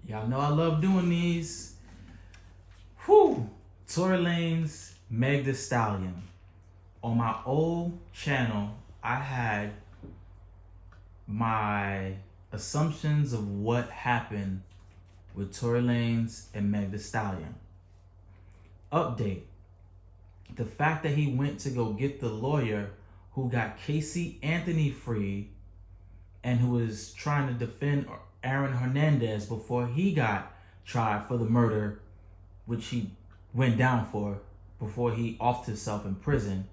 Y'all know I love doing these. Whew. Tory Lanez, Meg Thee Stallion. On my old channel, I had my assumptions of what happened with Tory Lanez and Meg Thee Stallion. Update. The fact that he went to go get the lawyer who got Casey Anthony free and who was trying to defend Aaron Hernandez before he got tried for the murder, which he went down for before he offed himself in prison.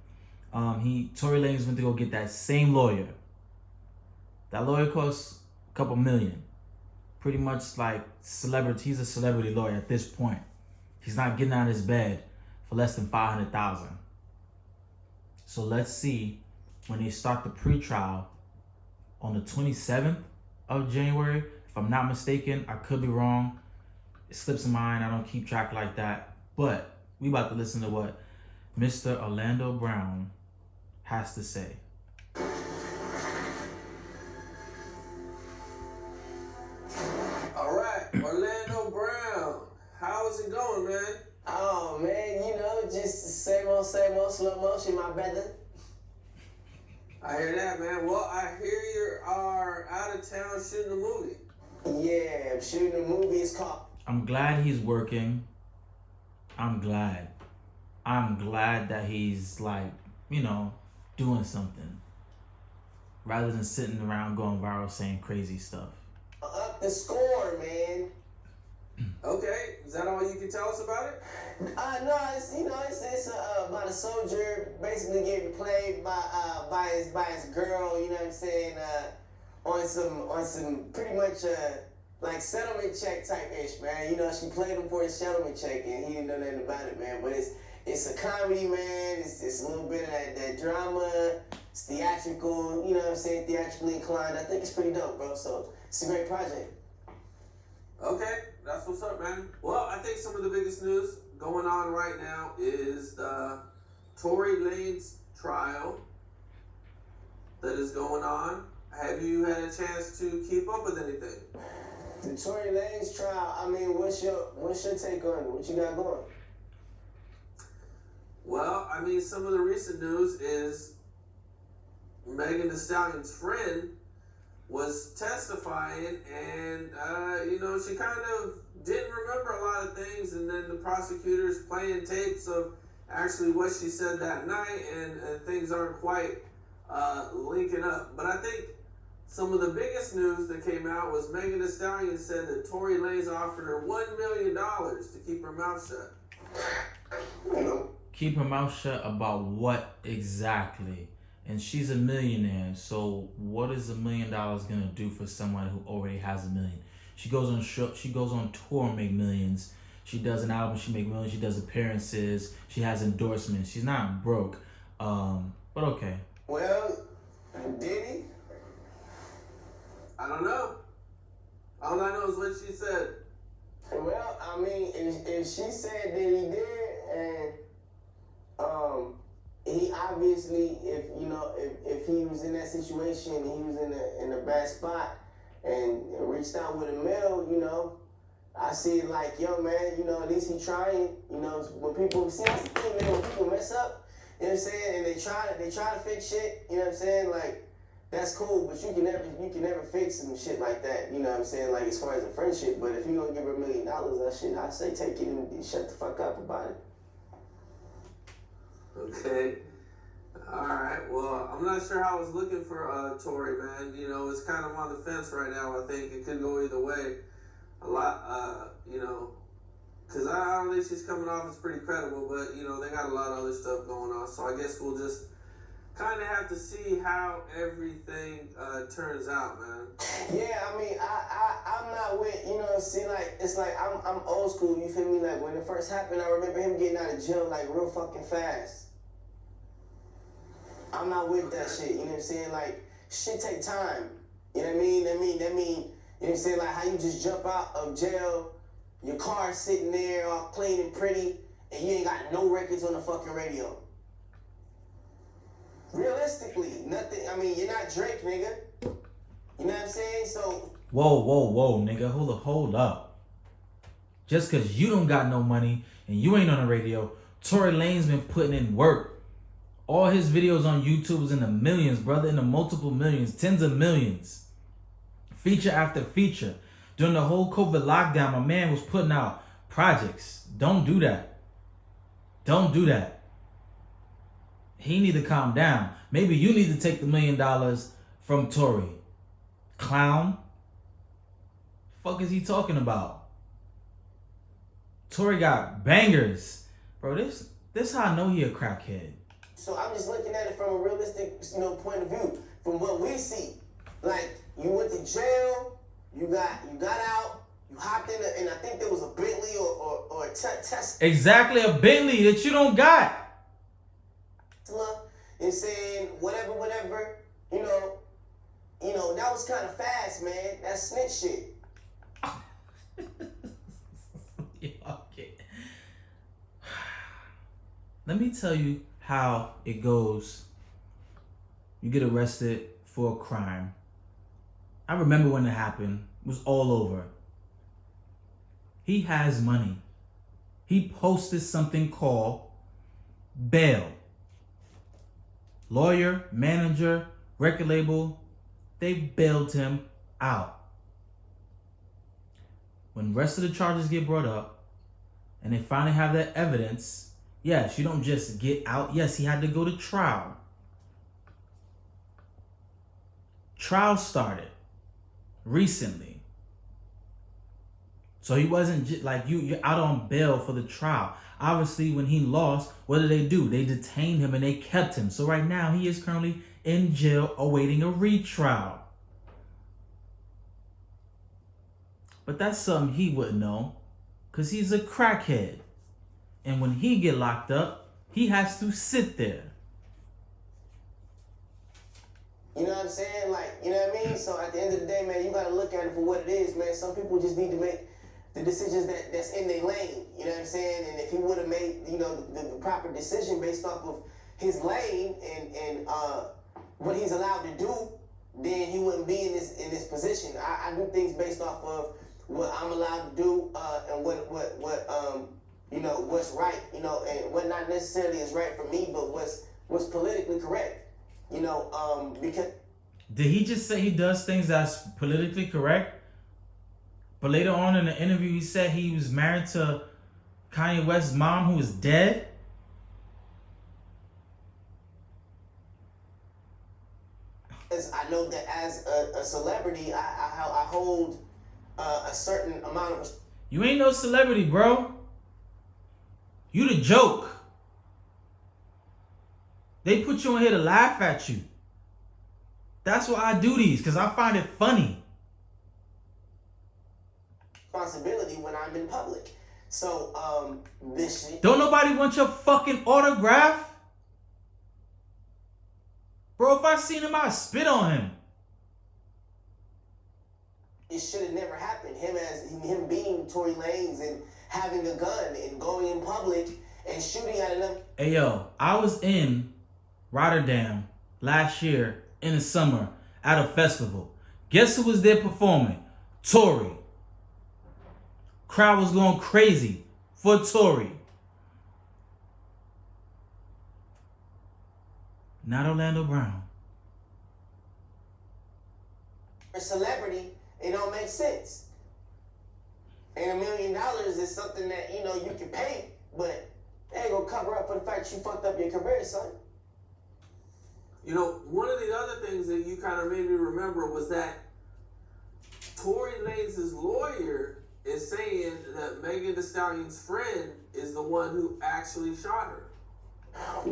Tory Lanez went to go get that same lawyer. That lawyer costs a couple million. Pretty much like celebrity. He's a celebrity lawyer at this point. He's not getting out of his bed for less than $500,000. So let's see when they start the pre-trial on the 27th of January. If I'm not mistaken, I could be wrong. It slips in mind. I don't keep track like that. But we about to listen to what Mr. Orlando Brown has to say. All right, Orlando Brown, how's it going, man? Oh man, you know, just same old, slow motion, my brother. I hear that, man. Well, I hear you are out of town shooting a movie. Yeah, I'm shooting a movie. It's called. I'm glad he's working. I'm glad that he's like, doing something rather than sitting around going viral saying crazy stuff. Up the score, man. Okay, is that all you can tell us about it? No, it's about a soldier basically getting played by his girl. You know what I'm saying? On some pretty much like settlement check type ish, man. You know, she played him for his settlement check, and he didn't know nothing about it, man. But it's a comedy, man. It's a little bit of that drama. It's theatrical. You know what I'm saying? Theatrically inclined. I think it's pretty dope, bro. So it's a great project. Okay, that's what's up, man. Well, I think some of the biggest news going on right now is the Tory Lanez trial that is going on. Have you had a chance to keep up with anything? The Tory Lanez trial. I mean, what's your take on it? What you got going? Well, I mean, some of the recent news is Megan Thee Stallion's friend was testifying, and she kind of didn't remember a lot of things, and then the prosecutors playing tapes of actually what she said that night, and things aren't quite linking up. But I think some of the biggest news that came out was Megan Thee Stallion said that Tory Lanez offered her $1 million to keep her mouth shut. Keep her mouth shut about what exactly? And she's a millionaire, so what is $1 million gonna do for someone who already has $1 million? She goes on tour and make millions. She does an album, she make millions. She does appearances. She has endorsements. She's not broke. But okay. Well, did he? I don't know. All I know is what she said. Well, I mean, if she said that he did, and he obviously, if he was in that situation, he was in a bad spot, and reached out with a mail, I see it like, yo, man, at least he trying. When people see, that's the thing, man. When people mess up, you know what I'm saying, and they try to fix shit, you know what I'm saying, like. That's cool, but you can never fix some shit like that, you know what I'm saying, like as far as a friendship. But if you're gonna give her $1 million, that shit, I say take it and shut the fuck up about it. Okay. Alright, well, I'm not sure how I was looking for Tory, man. It's kind of on the fence right now. I think it could go either way. A lot, because I don't think she's coming off as pretty credible, but, they got a lot of other stuff going on. So I guess we'll just kind of have to see how everything turns out, man. Yeah, I mean, I'm not with, it's like I'm old school, you feel me? Like when it first happened, I remember him getting out of jail like real fucking fast. I'm not with that shit, you know what I'm saying? Like, shit take time. You know what I mean? That mean, you know what I'm saying? Like how you just jump out of jail, your car sitting there all clean and pretty, and you ain't got no records on the fucking radio. Realistically, nothing. I mean, you're not Drake, nigga. You know what I'm saying? So. Whoa, nigga. Hold up. Just because you don't got no money and you ain't on the radio, Tory Lanez been putting in work. All his videos on YouTube is in the millions, brother, in the multiple millions, tens of millions. Feature after feature. During the whole COVID lockdown, my man was putting out projects. Don't do that. Don't do that. He need to calm down. Maybe you need to take the $1 million from Tory. Clown. Fuck is he talking about? Tory got bangers. Bro, this how I know he a crackhead. So I'm just looking at it from a realistic, point of view. From what we see, like you went to jail, you got out, you hopped in, and I think there was a Bentley or a Tesla. Exactly, a Bentley that you don't got. And saying whatever, that was kind of fast, man. That's snitch shit. Okay. Let me tell you how it goes. You get arrested for a crime. I remember when it happened. It was all over. He has money. He posted something called bail. Lawyer, manager, record label, they bailed him out. When the rest of the charges get brought up and they finally have that evidence, yes, you don't just get out. Yes, he had to go to trial. Trial started recently. So he wasn't just like you're out on bail for the trial. Obviously, when he lost, what did they do? They detained him and they kept him. So right now, he is currently in jail awaiting a retrial. But that's something he wouldn't know because he's a crackhead. And when he get locked up, he has to sit there. You know what I'm saying? Like, you know what I mean? So at the end of the day, man, you got to look at it for what it is, man. Some people just need to make the decisions that's in their lane. You know what I'm saying? And if he would have made, the proper decision based off of his lane and what he's allowed to do, then he wouldn't be in this position. I do things based off of what I'm allowed to do and what's right, and what not necessarily is right for me, but what's politically correct. Because did he just say he does things that's politically correct? But later on in the interview, he said he was married to Kanye West's mom who is dead. as I know that as a celebrity, I hold a certain amount of. You ain't no celebrity, bro. You the joke. They put you in here to laugh at you. That's why I do these, because I find it funny. Responsibility when I'm in public. So, this shit. Don't nobody want your fucking autograph? Bro, if I seen him, I'd spit on him. It should have never happened. Him being Tory Lanez and having a gun and going in public and shooting at them. Hey, yo, I was in Rotterdam last year in the summer at a festival. Guess who was there performing? Tory. Crowd was going crazy for Tory. Not Orlando Brown. A celebrity, it don't make sense. And $1 million is something that, you can pay, but it ain't gonna cover up for the fact you fucked up your career, son. One of the other things that you kind of made me remember was that Tory Lanez's lawyer is saying that Megan Thee Stallion's friend is the one who actually shot her.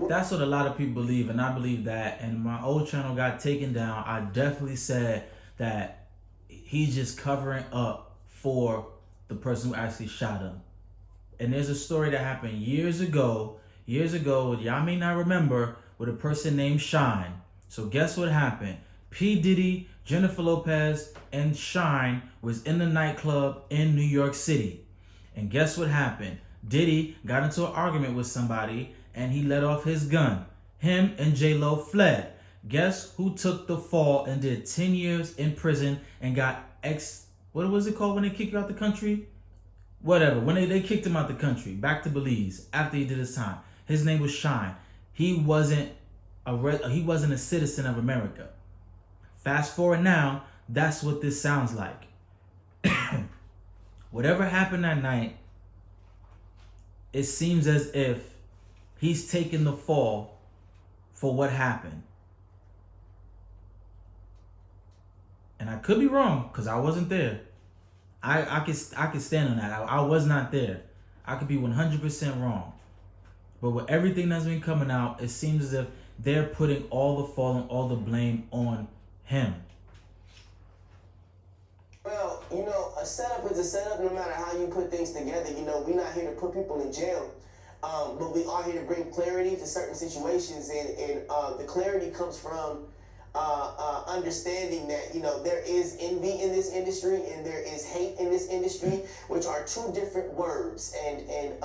That's what a lot of people believe, and I believe that. And my old channel got taken down. I definitely said that he's just covering up for the person who actually shot him. And there's a story that happened years ago, y'all may not remember, with a person named Shine. So guess what happened? P. Diddy, Jennifer Lopez, and Shine was in the nightclub in New York City. And guess what happened? Diddy got into an argument with somebody and he let off his gun. Him and J-Lo fled. Guess who took the fall and did 10 years in prison and got what was it called when they kick you out the country? whatever. When they kicked him out the country, back to Belize after he did his time. His name was Shine. He wasn't a citizen of America. Fast forward now, that's what this sounds like. Whatever happened that night, it seems as if he's taking the fall for what happened. And I could be wrong because I wasn't there. I could stand on that. I was not there. I could be 100% wrong. But with everything that's been coming out, it seems as if they're putting all the fault and all the blame on him. Well, a setup is a setup no matter how you put things together. We're not here to put people in jail, but we are here to bring clarity to certain situations. And the clarity comes from understanding that, there is envy in this industry and there is hate in this industry, which are two different words. And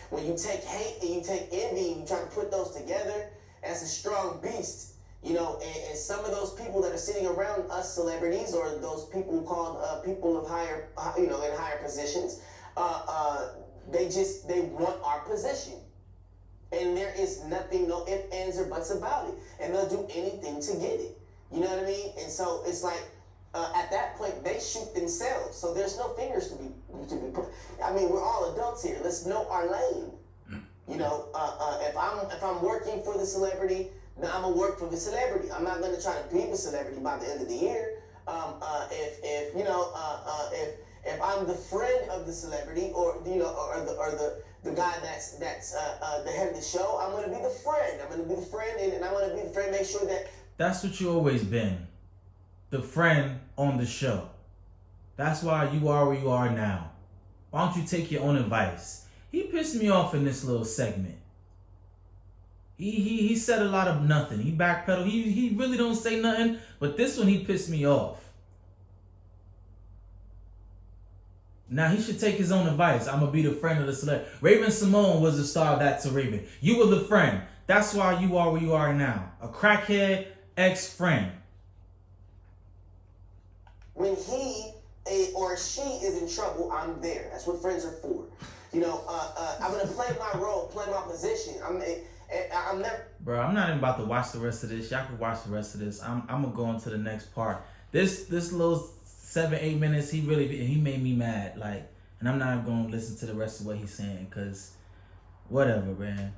when you take hate and you take envy and you try to put those together, that's a strong beast. And some of those people that are sitting around us celebrities, or those people called people of higher, in higher positions, they want our position. And there is nothing, no ifs, ands, or buts about it. And they'll do anything to get it. You know what I mean? And so it's like, at that point, they shoot themselves. So there's no fingers to be put. I mean, we're all adults here. Let's know our lane. If I'm working for the celebrity, then I'm gonna work for the celebrity. I'm not gonna try to be the celebrity by the end of the year. If I'm the friend of the celebrity, or the guy that's the head of the show, I'm gonna be the friend. I'm gonna be the friend, and I'm gonna be the friend. Make sure that. That's what you always been, the friend on the show. That's why you are where you are now. Why don't you take your own advice? He pissed me off in this little segment. He said a lot of nothing. He backpedaled. He really don't say nothing. But this one, he pissed me off. Now he should take his own advice. I'm gonna be the friend of the celebrity. Raven Simone was the star of That's a Raven. You were the friend. That's why you are where you are now. A crackhead ex-friend. When he or she is in trouble, I'm there. That's what friends are for. I'm gonna play my role, play my position. I'm never. Bro, I'm not even about to watch the rest of this. Y'all can watch the rest of this. I'm gonna go on to the next part. This little 7-8 minutes, he made me mad. And I'm not gonna listen to the rest of what he's saying, cause whatever, man.